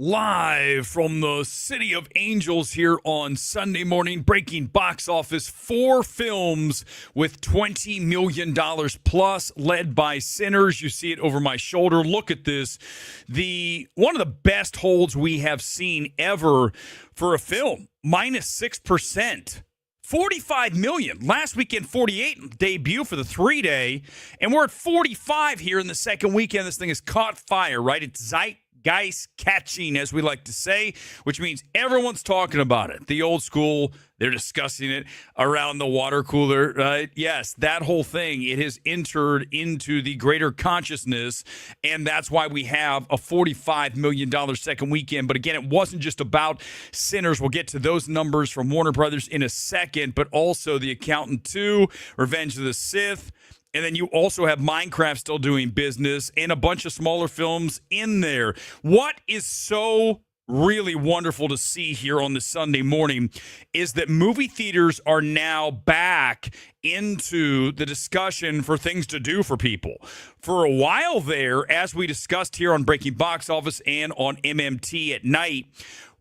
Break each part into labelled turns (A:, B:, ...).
A: Live from the City of Angels here on Sunday morning, breaking box office. 4 films with $20 million plus, led by Sinners. You see it over my shoulder. Look at this. One of the best holds we have seen ever for a film. -6%. 45 million. Last weekend, 48 debut for the 3-day. And we're at 45 here in the second weekend. This thing has caught fire, right? It's zeitgeist catching, as we like to say, which means everyone's talking about it. The old school, they're discussing it around the water cooler, right? Yes, that whole thing, it has entered into the greater consciousness, and that's why we have a $45 million second weekend. But again, it wasn't just about Sinners. We'll get to those numbers from Warner Brothers in a second, but also The Accountant 2, Revenge of the Sith. And then you also have Minecraft still doing business and a bunch of smaller films in there. What is so really wonderful to see here on this Sunday morning is that movie theaters are now back into the discussion for things to do for people. For a while there, as we discussed here on Breaking Box Office and on MMT at night,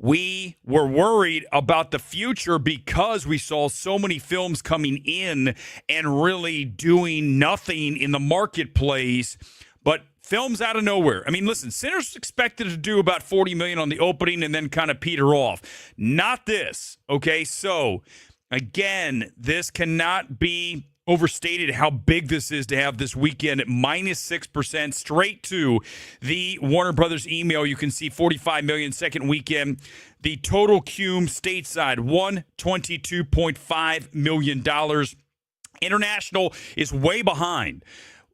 A: we were worried about the future because we saw so many films coming in and really doing nothing in the marketplace. But films out of nowhere. I mean, listen, Sinners expected to do about $40 million on the opening and then kind of peter off. Not this, okay? So, again, this cannot be overstated how big this is to have this weekend at -6%, straight to the Warner Brothers email. You can see 45 million second weekend. The total cum stateside, $122.5 million. International is way behind.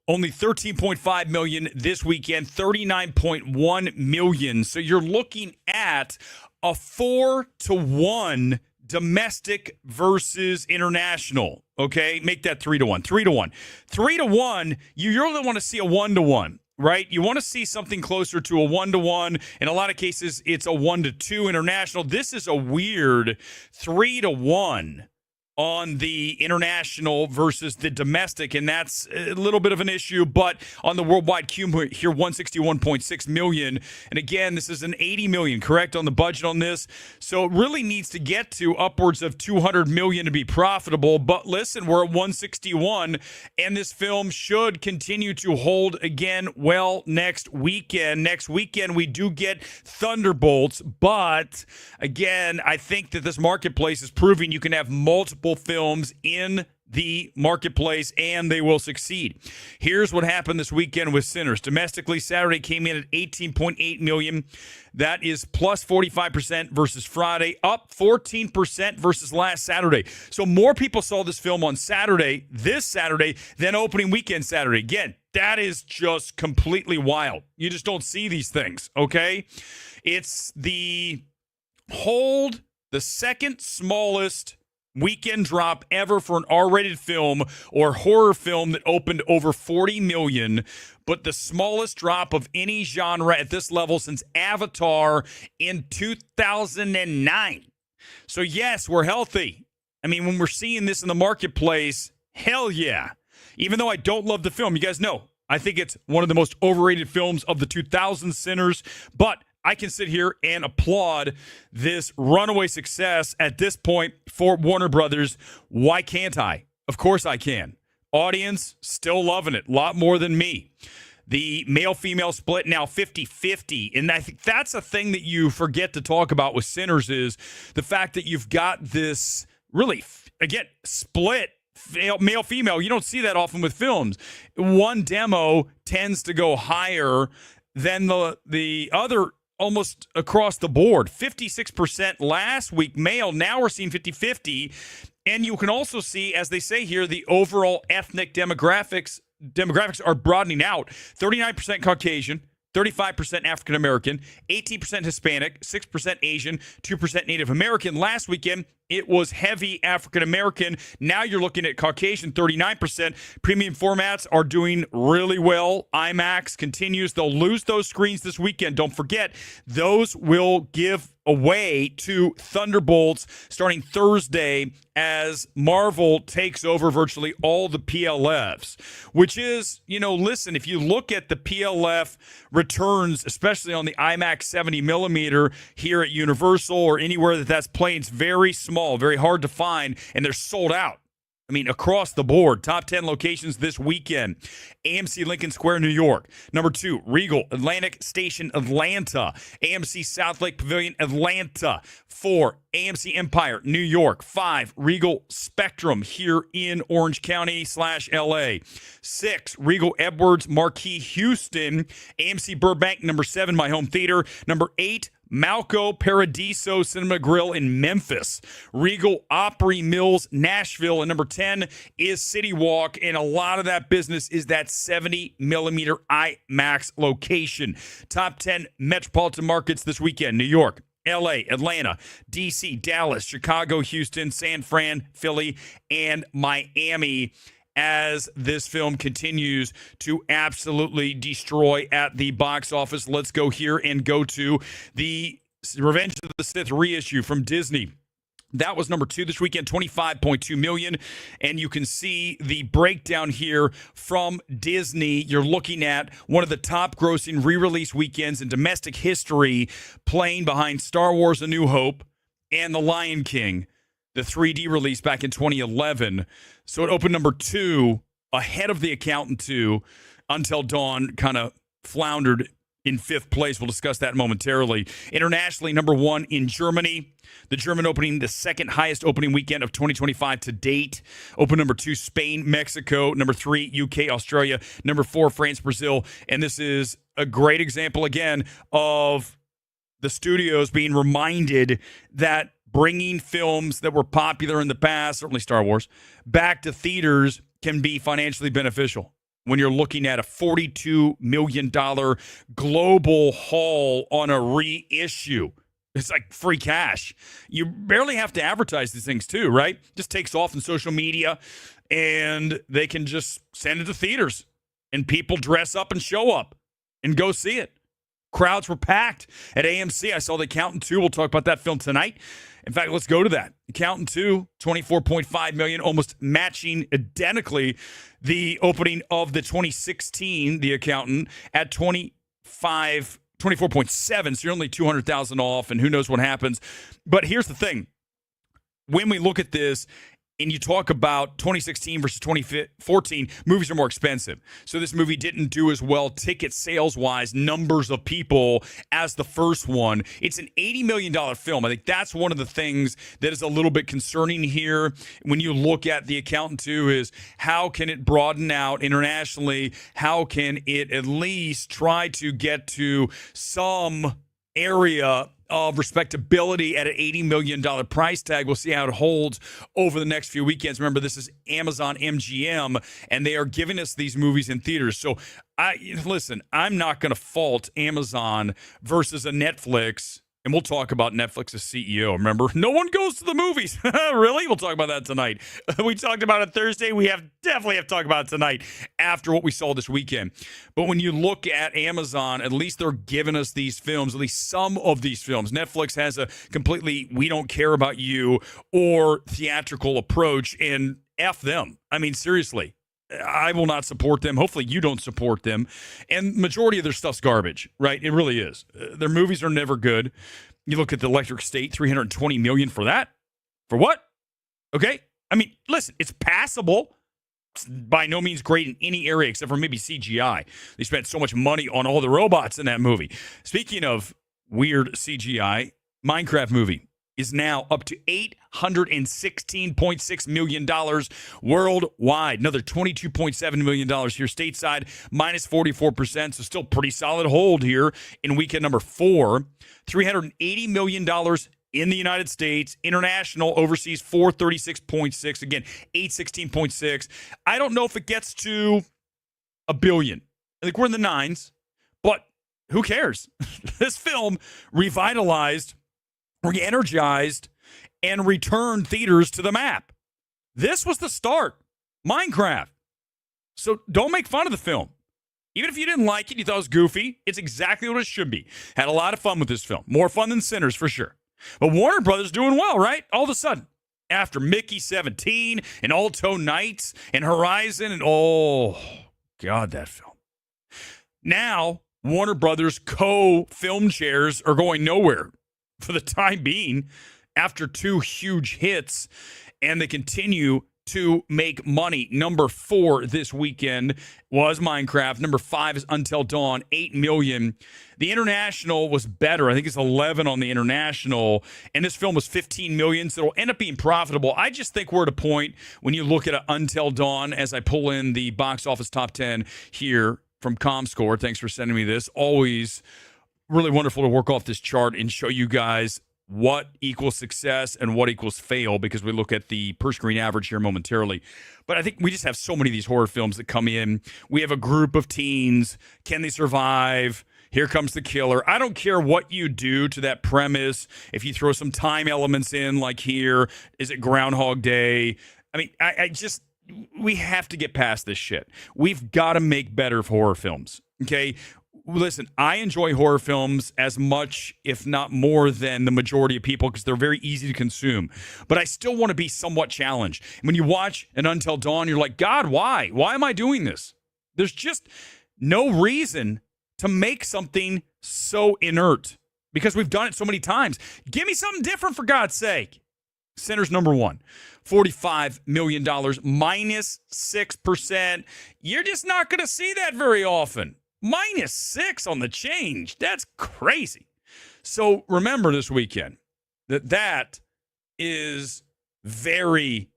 A: Only 13.5 million this weekend, 39.1 million. So you're looking at a 4-to-1 domestic versus international. Okay, make that 3-to-1. 3-to-1. 3-to-1, you really want to see a 1-to-1, right? You want to see something closer to a 1-to-1. In a lot of cases, it's a 1-to-2 international. This is a weird 3-to-1 on the international versus the domestic, and that's a little bit of an issue. But on the worldwide cum here, 161.6 million. And again, this is an 80 million, correct, on the budget on this. So it really needs to get to upwards of 200 million to be profitable. But listen, we're at 161, and this film should continue to hold again well next weekend. Next weekend, we do get Thunderbolts. But again, I think that this marketplace is proving you can have multiple films in the marketplace and they will succeed. Here's what happened this weekend with Sinners. Domestically, Saturday came in at 18.8 million. That is plus 45% versus Friday, up 14% versus last Saturday. So more people saw this film on Saturday, this Saturday, than opening weekend Saturday. Again, that is just completely wild. You just don't see these things, okay? It's the second smallest weekend drop ever for an R-rated film or horror film that opened over 40 million, but the smallest drop of any genre at this level since Avatar in 2009. So yes, we're healthy. I mean, when we're seeing this in the marketplace, hell yeah. Even though I don't love the film, you guys know, I think it's one of the most overrated films of the 2000s, Sinners, but I can sit here and applaud this runaway success at this point for Warner Brothers. Why can't I? Of course I can. Audience still loving it. A lot more than me. The male-female split now 50-50. And I think that's a thing that you forget to talk about with Sinners is the fact that you've got this really, again, split male-female. You don't see that often with films. One demo tends to go higher than the other almost across the board. 56% last week male. Now we're seeing 50-50. And you can also see, as they say here, the overall ethnic demographics are broadening out. 39% Caucasian, 35% African American, 18% Hispanic, 6% Asian, 2% Native American. Last weekend, it was heavy African-American. Now you're looking at Caucasian, 39%. Premium formats are doing really well. IMAX continues. They'll lose those screens this weekend. Don't forget, those will give away to Thunderbolts starting Thursday as Marvel takes over virtually all the PLFs, which is, listen, if you look at the PLF returns, especially on the IMAX 70 millimeter here at Universal or anywhere that's playing, it's very small, very hard to find, and they're sold out. I mean, across the board, top 10 locations this weekend. AMC Lincoln Square, New York. Number 2, Regal Atlantic Station, Atlanta. AMC South Lake Pavilion, Atlanta. 4, AMC Empire, New York. 5, Regal Spectrum here in Orange County/LA. 6, Regal Edwards Marquee, Houston. AMC Burbank, number 7, my home theater. Number 8, Malco Paradiso Cinema Grill in Memphis. Regal Opry Mills, Nashville. And number 10 is City Walk. And a lot of that business is that 70 millimeter IMAX location. Top 10 metropolitan markets this weekend: New York, LA, Atlanta, DC, Dallas, Chicago, Houston, San Fran, Philly, and Miami, as this film continues to absolutely destroy at the box office. Let's go here and go to the Revenge of the Sith reissue from Disney. That was number 2 this weekend, $25.2 million. And you can see the breakdown here from Disney. You're looking at one of the top grossing re-release weekends in domestic history, playing behind Star Wars: A New Hope and The Lion King, the 3D release back in 2011. So it opened number 2, ahead of The Accountant 2. Until Dawn kind of floundered in 5th place. We'll discuss that momentarily. Internationally, number 1 in Germany. The German opening, the second highest opening weekend of 2025 to date. Open number 2, Spain, Mexico. Number 3, UK, Australia. Number 4, France, Brazil. And this is a great example, again, of the studios being reminded that bringing films that were popular in the past, certainly Star Wars, back to theaters can be financially beneficial. When you're looking at a $42 million global haul on a reissue, it's like free cash. You barely have to advertise these things too, right? Just takes off in social media, and they can just send it to theaters, and people dress up and show up and go see it. Crowds were packed at AMC. I saw The Accountant 2. We'll talk about that film tonight. In fact, let's go to that. Accountant 2, $24.5 million, almost matching identically the opening of the 2016 The Accountant at 24.7. So you're only 200,000 off, and who knows what happens. But here's the thing. When we look at this, and you talk about 2016 versus 2014, movies are more expensive. So this movie didn't do as well ticket sales-wise, numbers of people, as the first one. It's an $80 million film. I think that's one of the things that is a little bit concerning here when you look at The Accountant 2 is how can it broaden out internationally? How can it at least try to get to some area of respectability at an $80 million price tag? We'll see how it holds over the next few weekends. Remember, this is Amazon MGM, and they are giving us these movies in theaters. So, I'm not going to fault Amazon versus a Netflix. And we'll talk about Netflix's CEO. Remember, no one goes to the movies. Really? We'll talk about that tonight. We talked about it Thursday. We definitely have to talk about it tonight after what we saw this weekend. But when you look at Amazon, at least they're giving us these films, at least some of these films. Netflix has a completely we don't care about you or theatrical approach, and F them. I mean, seriously. I will not support them. Hopefully you don't support them. And majority of their stuff's garbage, right? It really is. Their movies are never good. You look at the Electric State, $320 million for that. For what? Okay. I mean, listen, it's passable. It's by no means great in any area except for maybe CGI. They spent so much money on all the robots in that movie. Speaking of weird CGI, Minecraft movie is now up to $816.6 million worldwide. Another $22.7 million here stateside, minus 44%. So still pretty solid hold here in weekend number 4. $380 million in the United States. International, overseas, 436.6. Again, 816.6. I don't know if it gets to $1 billion. I think we're in the 9s, but who cares? This film revitalized, re-energized, and returned theaters to the map. This was the start. Minecraft. So don't make fun of the film. Even if you didn't like it, you thought it was goofy, it's exactly what it should be. Had a lot of fun with this film. More fun than Sinners, for sure. But Warner Brothers doing well, right? All of a sudden. After Mickey 17 and Alto Nights and Horizon and oh, God, that film. Now, Warner Brothers co-film chairs are going nowhere for the time being after 2 huge hits, and they continue to make money. Number 4 this weekend was Minecraft. Number 5 is Until Dawn, 8 million. The international was better. I think it's 11 on the international, and this film was 15 million, so it'll end up being profitable. I just think we're at a point when you look at Until Dawn, as I pull in the box office top 10 here from ComScore. Thanks for sending me this. Always really wonderful to work off this chart and show you guys what equals success and what equals fail, because we look at the per screen average here momentarily. But I think we just have so many of these horror films that come in. We have a group of teens. Can they survive? Here comes the killer. I don't care what you do to that premise. If you throw some time elements in, like here, is it Groundhog Day? I mean, I just, we have to get past this shit. We've got to make better horror films, okay? Listen, I enjoy horror films as much, if not more, than the majority of people because they're very easy to consume. But I still want to be somewhat challenged. When you watch an Until Dawn, you're like, God, why? Why am I doing this? There's just no reason to make something so inert because we've done it so many times. Give me something different, for God's sake. Sinners number 1, $45 million, minus 6%. You're just not going to see that very often. Minus 6 on the change. That's crazy. So remember this weekend that is very,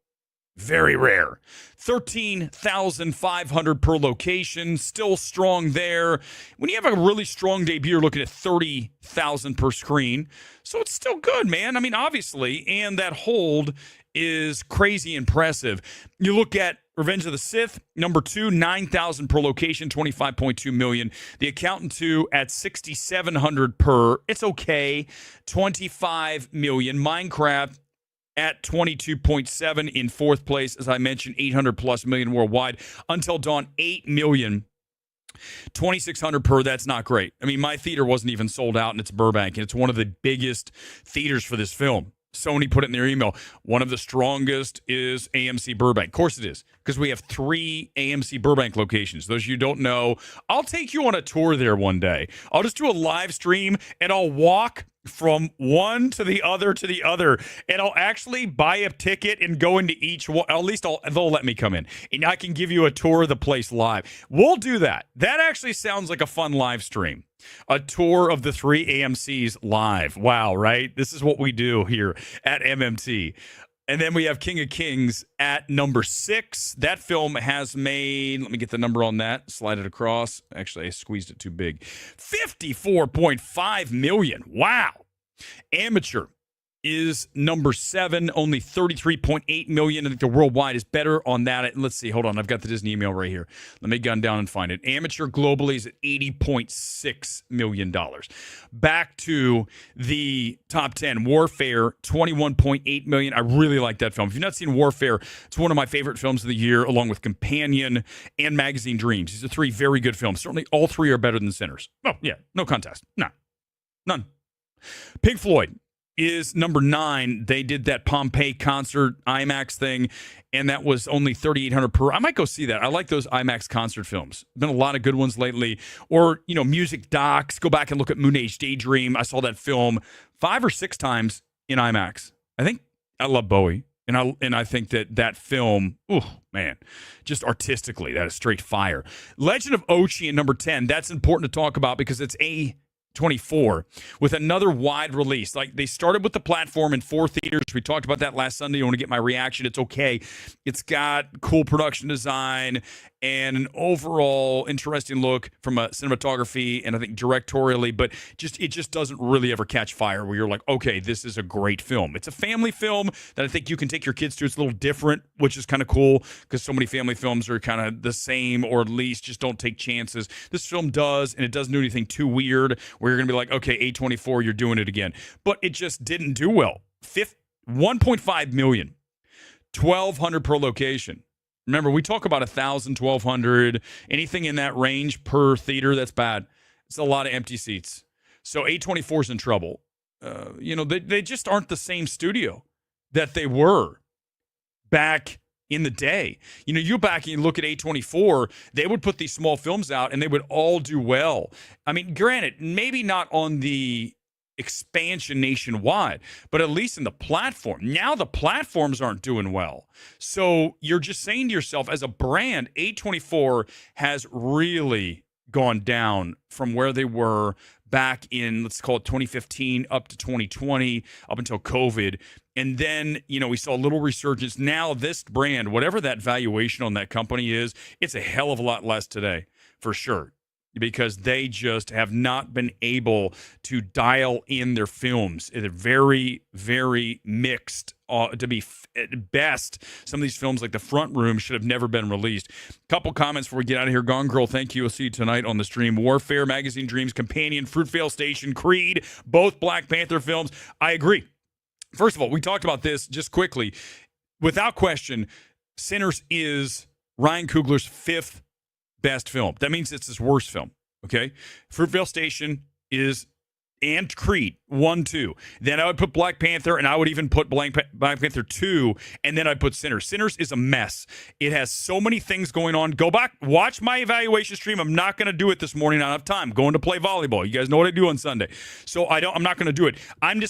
A: very rare. 13,500 per location. Still strong there. When you have a really strong debut, you're looking at 30,000 per screen. So it's still good, man. I mean, obviously. And that hold is crazy impressive. You look at Revenge of the Sith, number 2, 9,000 per location, 25.2 million. The Accountant 2 at 6,700 per. It's okay. 25 million. Minecraft at 22.7 in 4th place. As I mentioned, 800 plus million worldwide. Until Dawn, 8 million. 2,600 per. That's not great. I mean, my theater wasn't even sold out, and it's Burbank, and it's one of the biggest theaters for this film. Sony put it in their email. One of the strongest is AMC Burbank. Of course it is, because we have 3 AMC Burbank locations. Those of you who don't know, I'll take you on a tour there one day. I'll just do a live stream, and I'll walk from one to the other, and I'll actually buy a ticket and go into each one. At least they'll let me come in, and I can give you a tour of the place live. We'll do that. That actually sounds like a fun live stream. A tour of the 3 AMCs live. Wow, right? This is what we do here at MMT. And then we have King of Kings at number 6. That film has made, let me get the number on that, slide it across. Actually, I squeezed it too big. 54.5 million. Wow. Amateur is number 7, only 33.8 million. I think the worldwide is better on that. Let's see, hold on. I've got the Disney email right here. Let me gun down and find it. Amateur globally is at $80.6 million. Back to the top 10. Warfare, 21.8 million. I really like that film. If you've not seen Warfare, it's one of my favorite films of the year, along with Companion and Magazine Dreams. These are 3 very good films. Certainly all 3 are better than Sinners. Oh, yeah, no contest. No, none. Pink Floyd is number 9. They did that Pompeii concert IMAX thing, and that was only 3,800 per. I might go see that. I like those IMAX concert films. Been a lot of good ones lately. Or, you know, music docs. Go back and look at Moon Age Daydream. I saw that film 5 or 6 times in IMAX. I think I love Bowie, and I think that film, oh man, just artistically, that is straight fire. Legend of Ochi at number 10. That's important to talk about because it's A24 with another wide release. Like, they started with the platform in 4 theaters. We talked about that last Sunday. You want to get my reaction? It's okay. It's got cool production design and an overall interesting look from a cinematography and I think directorially, but it just doesn't really ever catch fire where you're like, okay, this is a great film. It's a family film that I think you can take your kids to. It's a little different, which is kind of cool because so many family films are kind of the same, or at least just don't take chances. This film does, and it doesn't do anything too weird where you're going to be like, okay, A24, you're doing it again. But it just didn't do well. 1.5 million, 1,200 per location. Remember, we talk about 1,000, 1,200, anything in that range per theater, that's bad. It's a lot of empty seats. So A24 is in trouble. They just aren't the same studio that they were back in the day. You back and you look at A24, they would put these small films out and they would all do well. I mean, granted, maybe not on the expansion nationwide, but at least in the platform. Now the platforms aren't doing well. So you're just saying to yourself, as a brand, A24 has really gone down from where they were back in, let's call it 2015 up to 2020, up until COVID. And then, we saw a little resurgence. Now this brand, whatever that valuation on that company is, it's a hell of a lot less today, for sure, because they just have not been able to dial in their films. They're very, very mixed. To be at best, some of these films like The Front Room should have never been released. Couple comments before we get out of here. Gone Girl, thank you. We'll see you tonight on the stream. Warfare, Magazine Dreams, Companion, Fruitvale Station, Creed, both Black Panther films. I agree. First of all, we talked about this just quickly. Without question, Sinners is Ryan Coogler's 5th best film. That means it's his worst film, okay? Fruitvale Station is, and Creed, 1, 2. Then I would put Black Panther, and I would even put Black Panther 2, and then I'd put Sinners. Sinners is a mess. It has so many things going on. Go back, watch my evaluation stream. I'm not going to do it this morning. I don't have time. Going to play volleyball. You guys know what I do on Sunday. So I'm not going to do it. I'm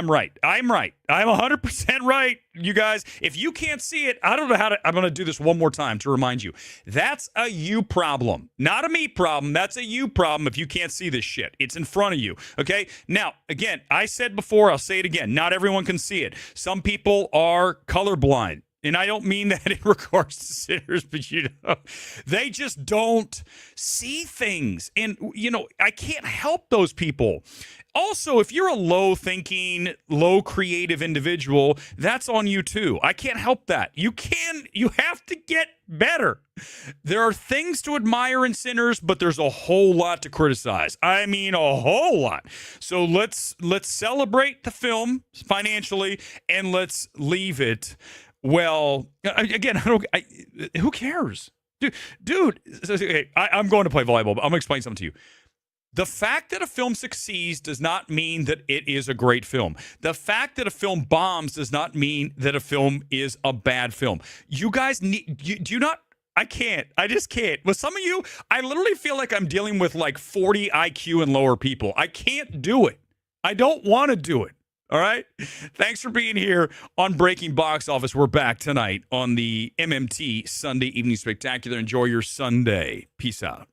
A: right. I'm right. I'm 100% right, you guys. If you can't see it, I don't know I'm going to do this one more time to remind you. That's a you problem, not a me problem. That's a you problem if you can't see this shit. It's in front of you, okay? Now, again, I said before, I'll say it again. Not everyone can see it. Some people are colorblind. And I don't mean that in regards to Sinners, but they just don't see things. And, I can't help those people. Also, if you're a low-thinking, low-creative individual, that's on you too. I can't help that. You have to get better. There are things to admire in Sinners, but there's a whole lot to criticize. I mean, a whole lot. So let's celebrate the film financially, and let's leave it. Well, again, who cares? Dude, okay, I'm going to play volleyball, but I'm going to explain something to you. The fact that a film succeeds does not mean that it is a great film. The fact that a film bombs does not mean that a film is a bad film. You guys I can't. I just can't. With some of you, I literally feel like I'm dealing with like 40 IQ and lower people. I can't do it. I don't want to do it. All right? Thanks for being here on Breaking Box Office. We're back tonight on the MMT Sunday Evening Spectacular. Enjoy your Sunday. Peace out.